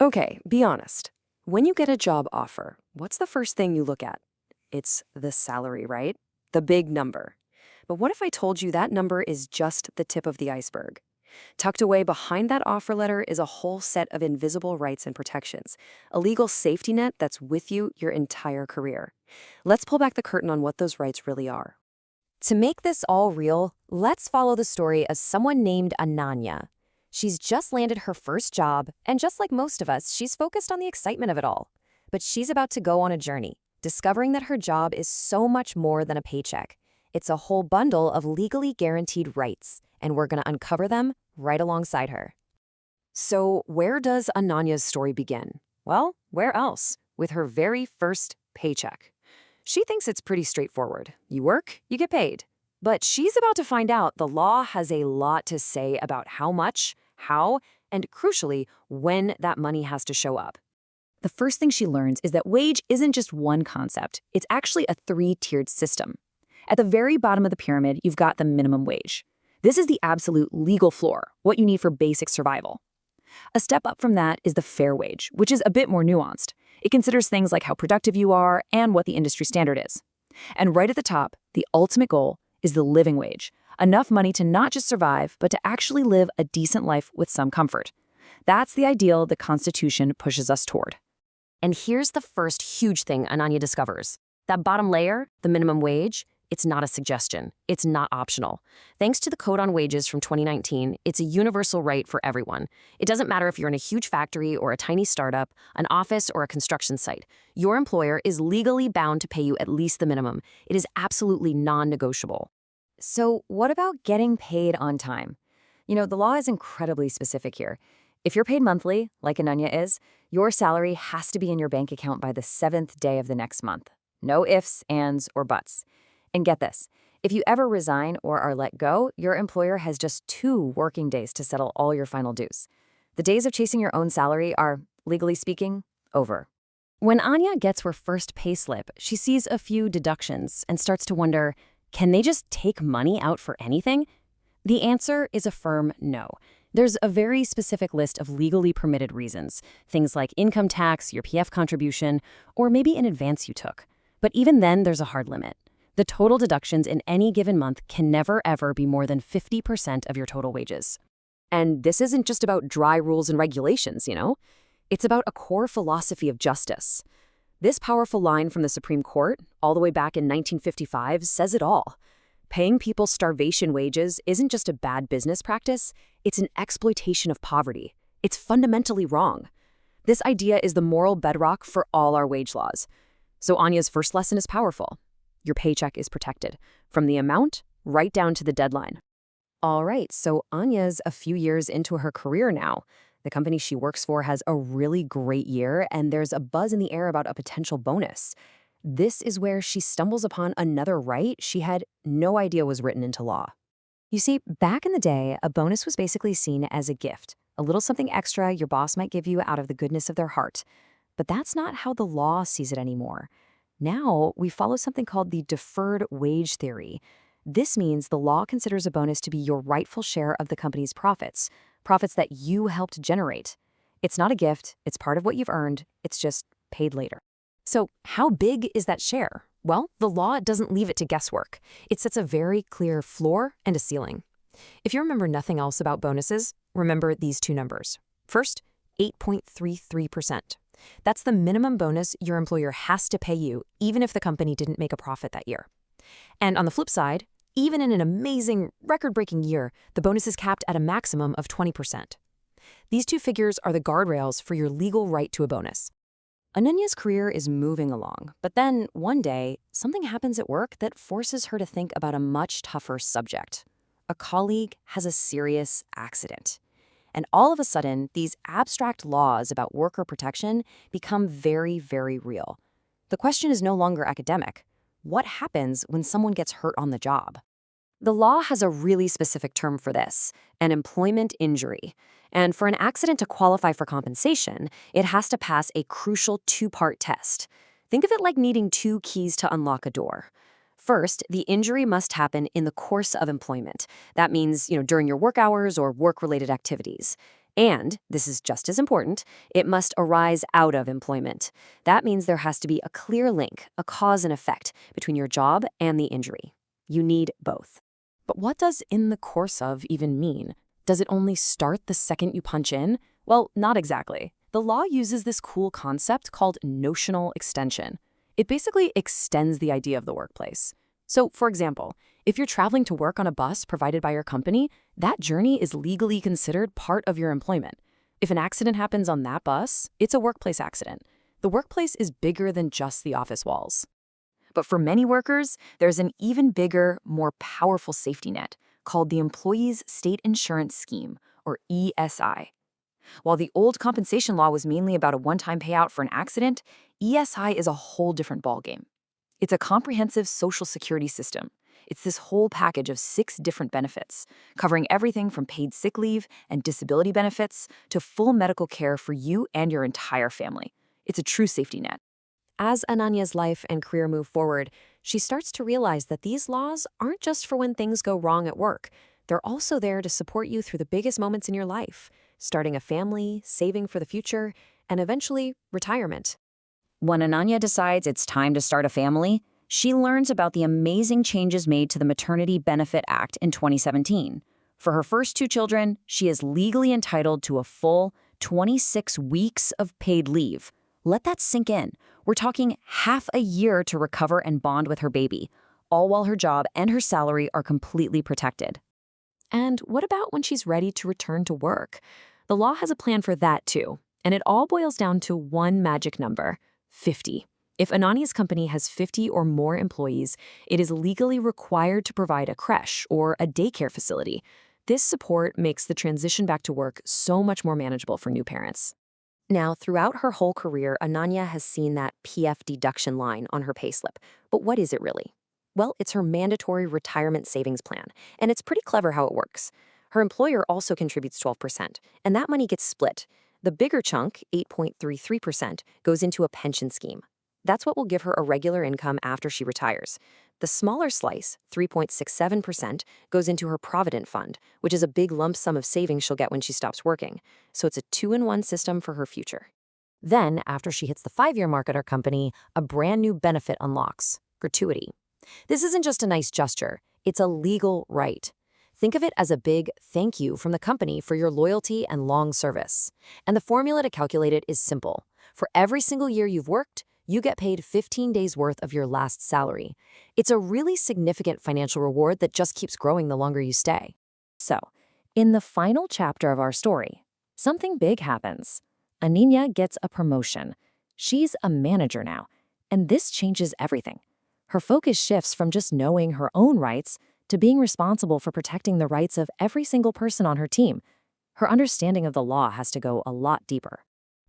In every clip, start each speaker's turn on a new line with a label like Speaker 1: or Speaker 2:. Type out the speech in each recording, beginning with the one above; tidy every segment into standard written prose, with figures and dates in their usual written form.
Speaker 1: Okay, be honest. When you get a job offer, what's the first thing you look at? It's the salary, right? The big number. But what if I told you that number is just the tip of the iceberg? Tucked away behind that offer letter is a whole set of invisible rights and protections, a legal safety net that's with you your entire career. Let's pull back the curtain on what those rights really are.
Speaker 2: To make this all real, let's follow the story of someone named Ananya. She's just landed her first job, and just like most of us, she's focused on the excitement of it all. But she's about to go on a journey, discovering that her job is so much more than a paycheck. It's a whole bundle of legally guaranteed rights, and we're going to uncover them right alongside her.
Speaker 1: So, where does Ananya's story begin? Well, where else? With her very first paycheck. She thinks it's pretty straightforward. You work, you get paid. But she's about to find out the law has a lot to say about how much, how, and crucially, when that money has to show up.
Speaker 3: The first thing she learns is that wage isn't just one concept, it's actually a three-tiered system. At the very bottom of the pyramid, you've got the minimum wage. This is the absolute legal floor, what you need for basic survival. A step up from that is the fair wage, which is a bit more nuanced. It considers things like how productive you are and what the industry standard is. And right at the top, the ultimate goal is the living wage, enough money to not just survive, but to actually live a decent life with some comfort. That's the ideal the Constitution pushes us toward.
Speaker 2: And here's the first huge thing Ananya discovers. That bottom layer, the minimum wage, it's not a suggestion. It's not optional. Thanks to the Code on Wages from 2019, it's a universal right for everyone. It doesn't matter if you're in a huge factory or a tiny startup, an office or a construction site. Your employer is legally bound to pay you at least the minimum. It is absolutely non-negotiable.
Speaker 3: So what about getting paid on time? The law is incredibly specific here. If you're paid monthly, like Ananya is, your salary has to be in your bank account by the 7th day of the next month. No ifs, ands, or buts. And get this, if you ever resign or are let go, your employer has just 2 working days to settle all your final dues. The days of chasing your own salary are, legally speaking, over.
Speaker 2: When Anya gets her first payslip, she sees a few deductions and starts to wonder, can they just take money out for anything? The answer is a firm no. There's a very specific list of legally permitted reasons, things like income tax, your PF contribution, or maybe an advance you took. But even then, there's a hard limit. The total deductions in any given month can never, ever be more than 50% of your total wages.
Speaker 1: And this isn't just about dry rules and regulations, It's about a core philosophy of justice. This powerful line from the Supreme Court, all the way back in 1955, says it all. Paying people starvation wages isn't just a bad business practice, it's an exploitation of poverty. It's fundamentally wrong. This idea is the moral bedrock for all our wage laws. So Anya's first lesson is powerful. Your paycheck is protected, from the amount right down to the deadline. All right, so Anya's a few years into her career now. The company she works for has a really great year, and there's a buzz in the air about a potential bonus. This is where she stumbles upon another right she had no idea was written into law. You see, back in the day, a bonus was basically seen as a gift, a little something extra your boss might give you out of the goodness of their heart. But that's not how the law sees it anymore. Now, we follow something called the deferred wage theory. This means the law considers a bonus to be your rightful share of the company's profits that you helped generate. It's not a gift, it's part of what you've earned, it's just paid later. So, how big is that share? Well, the law doesn't leave it to guesswork. It sets a very clear floor and a ceiling. If you remember nothing else about bonuses, remember these 2 numbers. First, 8.33%. That's the minimum bonus your employer has to pay you, even if the company didn't make a profit that year. And on the flip side, even in an amazing, record-breaking year, the bonus is capped at a maximum of 20%. These 2 figures are the guardrails for your legal right to a bonus. Ananya's career is moving along, but then, one day, something happens at work that forces her to think about a much tougher subject. A colleague has a serious accident. And all of a sudden, these abstract laws about worker protection become very, very real. The question is no longer academic. What happens when someone gets hurt on the job? The law has a really specific term for this, an employment injury. And for an accident to qualify for compensation, it has to pass a crucial 2-part test. Think of it like needing 2 keys to unlock a door. First, the injury must happen in the course of employment. That means, during your work hours or work-related activities. And, this is just as important, it must arise out of employment. That means there has to be a clear link, a cause and effect, between your job and the injury. You need both.
Speaker 2: But what does "in the course of" even mean? Does it only start the second you punch in? Well, not exactly. The law uses this cool concept called notional extension. It basically extends the idea of the workplace. So, for example, if you're traveling to work on a bus provided by your company, that journey is legally considered part of your employment. If an accident happens on that bus, it's a workplace accident. The workplace is bigger than just the office walls.
Speaker 3: But for many workers, there's an even bigger, more powerful safety net called the Employees State Insurance Scheme, or ESI. While the old compensation law was mainly about a one-time payout for an accident, ESI is a whole different ballgame. It's a comprehensive social security system. It's this whole package of 6 different benefits, covering everything from paid sick leave and disability benefits to full medical care for you and your entire family. It's a true safety net.
Speaker 1: As Ananya's life and career move forward, she starts to realize that these laws aren't just for when things go wrong at work. They're also there to support you through the biggest moments in your life, starting a family, saving for the future, and eventually retirement.
Speaker 3: When Ananya decides it's time to start a family, she learns about the amazing changes made to the Maternity Benefit Act in 2017. For her first 2 children, she is legally entitled to a full 26 weeks of paid leave. Let that sink in. We're talking half a year to recover and bond with her baby, all while her job and her salary are completely protected.
Speaker 1: And what about when she's ready to return to work? The law has a plan for that too, and it all boils down to one magic number: 50. If Ananya's company has 50 or more employees, it is legally required to provide a creche or a daycare facility. This support makes the transition back to work so much more manageable for new parents. Now, throughout her whole career, Ananya has seen that PF deduction line on her payslip. But what is it really? Well, it's her mandatory retirement savings plan, and it's pretty clever how it works. Her employer also contributes 12%, and that money gets split. The bigger chunk, 8.33%, goes into a pension scheme. That's what will give her a regular income after she retires. The smaller slice, 3.67%, goes into her Provident Fund, which is a big lump sum of savings she'll get when she stops working. So it's a 2-in-1 system for her future. Then, after she hits the 5-year mark at her company, a brand new benefit unlocks: gratuity. This isn't just a nice gesture, it's a legal right. Think of it as a big thank you from the company for your loyalty and long service. And the formula to calculate it is simple. For every single year you've worked, you get paid 15 days worth of your last salary. It's a really significant financial reward that just keeps growing the longer you stay.
Speaker 3: So, in the final chapter of our story, something big happens. Ananya gets a promotion. She's a manager now, and this changes everything. Her focus shifts from just knowing her own rights to being responsible for protecting the rights of every single person on her team. Her understanding of the law has to go a lot deeper.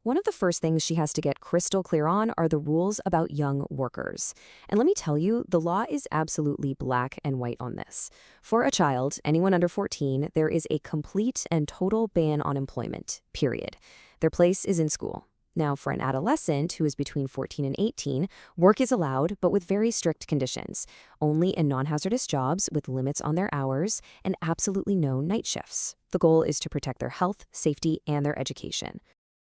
Speaker 1: One of the first things she has to get crystal clear on are the rules about young workers. And let me tell you, the law is absolutely black and white on this. For a child, anyone under 14, there is a complete and total ban on employment, period. Their place is in school. Now, for an adolescent who is between 14 and 18, work is allowed, but with very strict conditions. Only in non-hazardous jobs with limits on their hours and absolutely no night shifts. The goal is to protect their health, safety, and their education.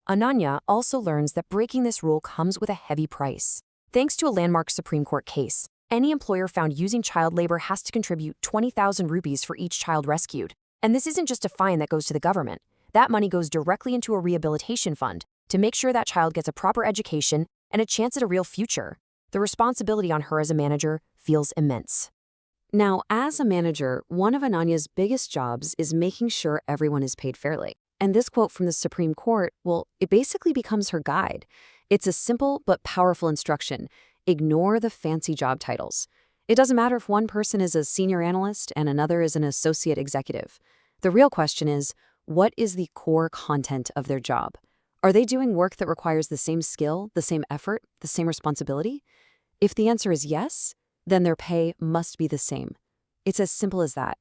Speaker 1: Ananya also learns that breaking this rule comes with a heavy price. Thanks to a landmark Supreme Court case, any employer found using child labor has to contribute 20,000 rupees for each child rescued. And this isn't just a fine that goes to the government. That money goes directly into a rehabilitation fund to make sure that child gets a proper education and a chance at a real future. The responsibility on her as a manager feels immense. Now, as a manager, one of Ananya's biggest jobs is making sure everyone is paid fairly. And this quote from the Supreme Court, well, it basically becomes her guide. It's a simple but powerful instruction. Ignore the fancy job titles. It doesn't matter if one person is a senior analyst and another is an associate executive. The real question is, what is the core content of their job? Are they doing work that requires the same skill, the same effort, the same responsibility? If the answer is yes, then their pay must be the same. It's as simple as that.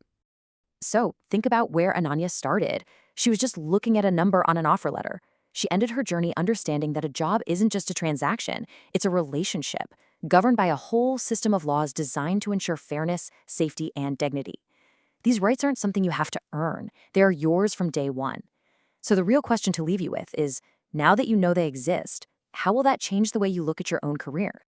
Speaker 3: So, think about where Ananya started. She was just looking at a number on an offer letter. She ended her journey understanding that a job isn't just a transaction, it's a relationship, governed by a whole system of laws designed to ensure fairness, safety, and dignity. These rights aren't something you have to earn. They are yours from day one. So the real question to leave you with is, now that you know they exist, how will that change the way you look at your own career?